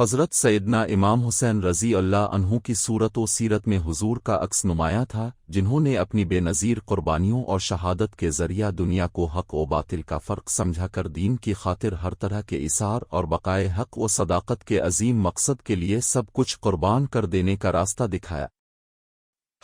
حضرت سیدنا امام حسین رضی اللہ عنہ کی صورت و سیرت میں حضور کا عکس نمایاں تھا، جنہوں نے اپنی بے نظیر قربانیوں اور شہادت کے ذریعہ دنیا کو حق و باطل کا فرق سمجھا کر دین کی خاطر ہر طرح کے اثار اور بقائے حق و صداقت کے عظیم مقصد کے لیے سب کچھ قربان کر دینے کا راستہ دکھایا۔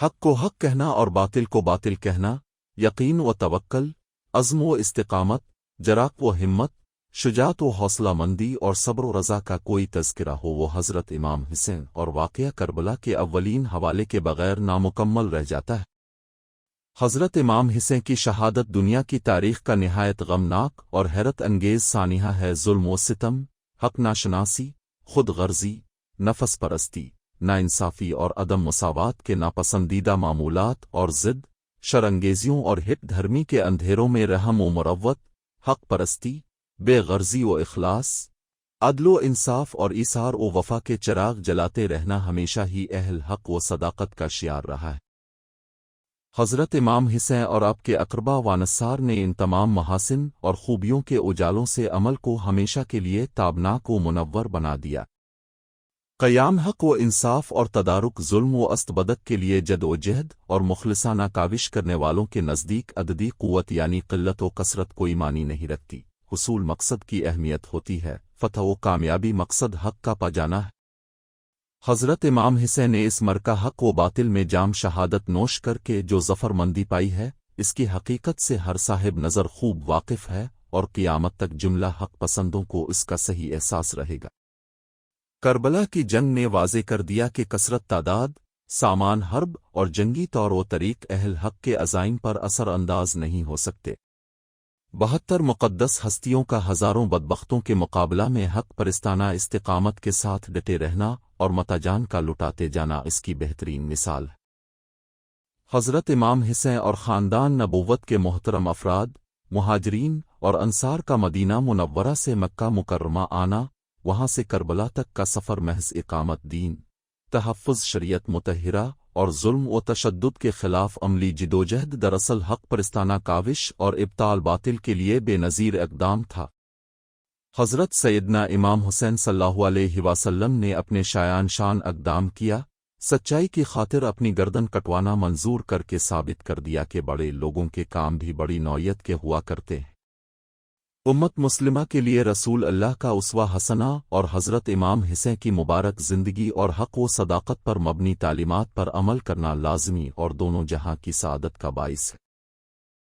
حق کو حق کہنا اور باطل کو باطل کہنا، یقین و توکل، عزم و استقامت، جرأت و ہمت، شجاعت و حوصلہ مندی اور صبر و رضا کا کوئی تذکرہ ہو وہ حضرت امام حسین اور واقعہ کربلا کے اولین حوالے کے بغیر نامکمل رہ جاتا ہے۔ حضرت امام حسین کی شہادت دنیا کی تاریخ کا نہایت غمناک اور حیرت انگیز سانحہ ہے۔ ظلم و ستم، حق ناشناسی، خود غرضی، نفس پرستی، ناانصافی اور عدم مساوات کے ناپسندیدہ معمولات اور ضد، شرانگیزیوں اور ہٹ دھرمی کے اندھیروں میں رحم و مروت، حق پرستی، بے غرضی و اخلاص، عدل و انصاف اور ایثار و وفا کے چراغ جلاتے رہنا ہمیشہ ہی اہل حق و صداقت کا شعار رہا ہے۔ حضرت امام حسین اور آپ کے اقربا و انصار نے ان تمام محاسن اور خوبیوں کے اجالوں سے عمل کو ہمیشہ کے لیے تابناک و منور بنا دیا۔ قیام حق و انصاف اور تدارک ظلم و استبدد کے لیے جد و جہد اور مخلصانہ کاوش کرنے والوں کے نزدیک عددی قوت یعنی قلت و کثرت کوئی معنی نہیں رکھتی۔ حصول مقصد کی اہمیت ہوتی ہے، فتح و کامیابی مقصد حق کا پا جانا ہے۔ حضرت امام حسین نے اس مرکہ حق و باطل میں جام شہادت نوش کر کے جو ظفر مندی پائی ہے، اس کی حقیقت سے ہر صاحب نظر خوب واقف ہے اور قیامت تک جملہ حق پسندوں کو اس کا صحیح احساس رہے گا۔ کربلا کی جنگ نے واضح کر دیا کہ کثرت تعداد، سامان حرب اور جنگی طور و طریق اہل حق کے عزائم پر اثر انداز نہیں ہو سکتے۔ 72 مقدس ہستیوں کا ہزاروں بدبختوں کے مقابلہ میں حق پرستانہ استقامت کے ساتھ ڈٹے رہنا اور متاجان کا لٹاتے جانا اس کی بہترین مثال ہے۔ حضرت امام حسین اور خاندان نبوت کے محترم افراد، مہاجرین اور انصار کا مدینہ منورہ سے مکہ مکرمہ آنا، وہاں سے کربلا تک کا سفر محض اقامت دین، تحفظ شریعت مطہرہ اور ظلم و تشدد کے خلاف عملی جدوجہد دراصل حق پرستانہ کاوش اور ابطال باطل کے لیے بے نظیر اقدام تھا۔ حضرت سیدنا امام حسین صلی اللہ علیہ وسلم نے اپنے شایان شان اقدام کیا، سچائی کی خاطر اپنی گردن کٹوانا منظور کر کے ثابت کر دیا کہ بڑے لوگوں کے کام بھی بڑی نوعیت کے ہوا کرتے ہیں۔ امت مسلمہ کے لیے رسول اللہ کا اسوہ حسنہ اور حضرت امام حسین کی مبارک زندگی اور حق و صداقت پر مبنی تعلیمات پر عمل کرنا لازمی اور دونوں جہاں کی سعادت کا باعث ہے۔